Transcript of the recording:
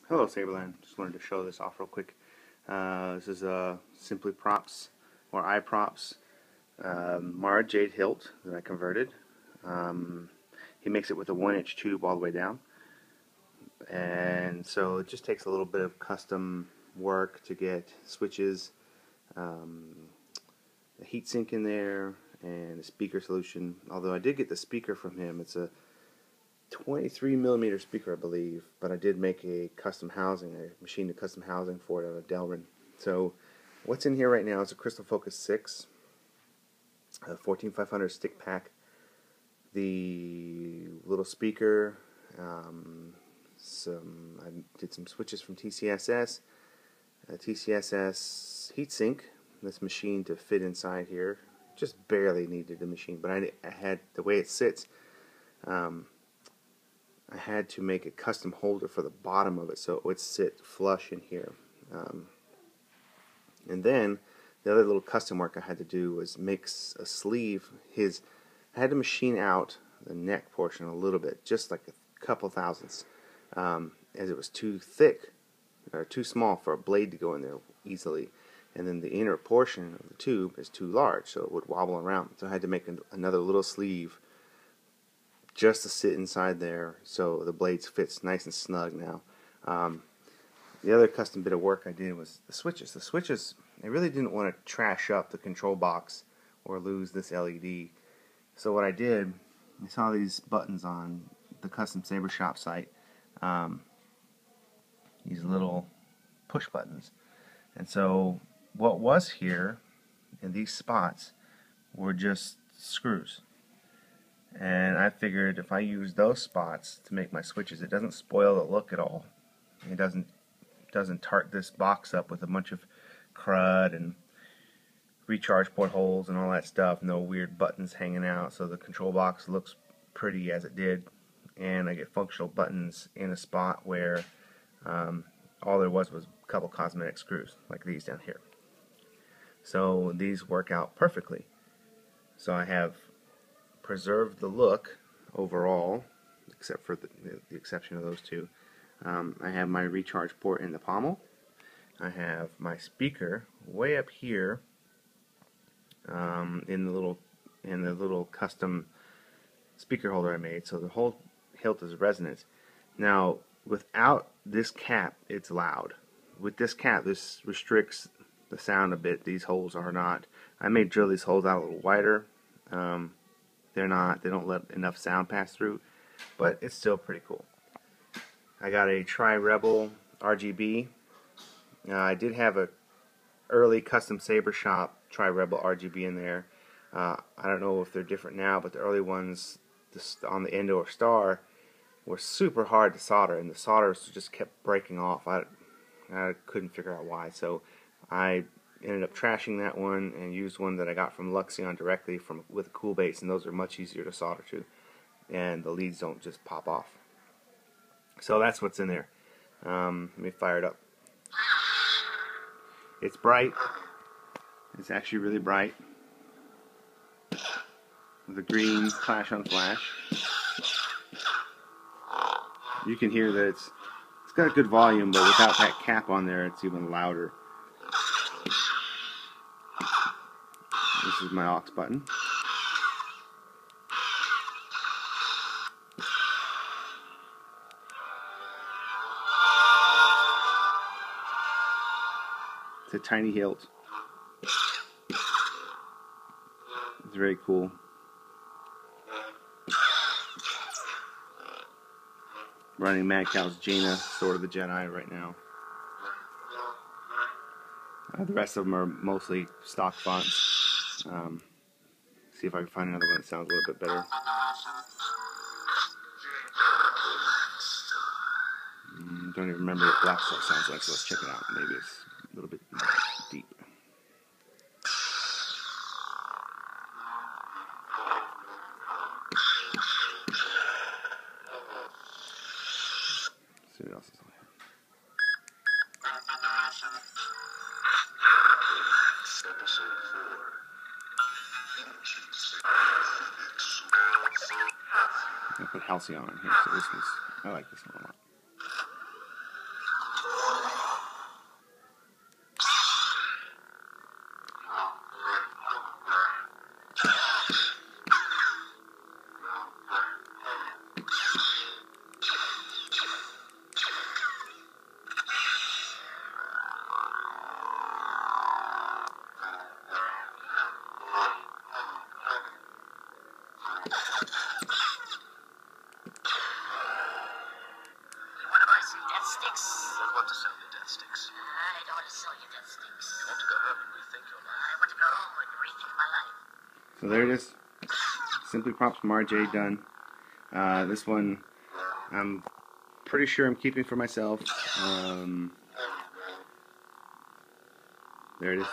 Hello Saberland, just wanted to show this off real quick. This is Simply Props or iProps Mara Jade hilt that I converted. He makes it with a 1-inch tube all the way down, and so it just takes a little bit of custom work to get switches, a heat sink in there, and a speaker solution. Although I did get the speaker from him, it's a 23mm speaker, I believe, but I did make a custom housing, I machined a custom housing for it out of Delrin. So what's in here right now is a Crystal Focus 6, a 14500 stick pack, the little speaker, I did some switches from TCSS, a TCSS heatsink that's machined to fit inside here. Just barely needed a machine, but I had, the way it sits, I had to make a custom holder for the bottom of it so it would sit flush in here. And then the other little custom work I had to do was make a sleeve. I had to machine out the neck portion a little bit, just like a couple thousandths, as it was too thick or too small for a blade to go in there easily. And then the inner portion of the tube is too large, so it would wobble around. So I had to make another little sleeve just to sit inside there so the blades fits nice and snug now. The other custom bit of work I did was the switches. The switches, I really didn't want to trash up the control box or lose this LED. So what I did, I saw these buttons on the Custom Saber Shop site, these little push buttons. And so what was here in these spots were just screws. And I figured if I use those spots to make my switches, it doesn't spoil the look at all. It doesn't tart this box up with a bunch of crud and recharge port holes and all that stuff. No weird buttons hanging out, so the control box looks pretty as it did. And I get functional buttons in a spot where all there was a couple cosmetic screws, like these down here. So these work out perfectly. So I have preserved the look overall, except for the exception of those two. I have my recharge port in the pommel. I have my speaker way up here in the little custom speaker holder I made. So the whole hilt is resonance. Now, without this cap, it's loud. With this cap, this restricts the sound a bit. These holes are not. I may drill these holes out a little wider. They don't let enough sound pass through, but it's still pretty cool. I got a Tri-Rebel RGB. I did have a early Custom Saber Shop Tri-Rebel RGB in there. I don't know if they're different now, but the early ones on the Endor Star were super hard to solder, and the solders just kept breaking off. I couldn't figure out why, so I ended up trashing that one and used one that I got from Luxion directly with a cool base, and those are much easier to solder to, and the leads don't just pop off. So that's what's in there. Let me fire it up. It's bright. It's actually really bright, with a green flash on flash. You can hear that it's got a good volume, but without that cap on there, it's even louder. This is my aux button. It's a tiny hilt. It's very cool. Running Mad Cow's Jaina, Sword of the Jedi right now. The rest of them are mostly stock fonts. See if I can find another one that sounds a little bit better. Don't even remember what Black Star sounds like, so let's check it out. Maybe it's a little bit deep. Let's see what else is on here. I put Halcyon on here, so this one's, I like this one a lot. So there it is. Simply Props Mara Jade done. This one I'm pretty sure I'm keeping for myself. There it is.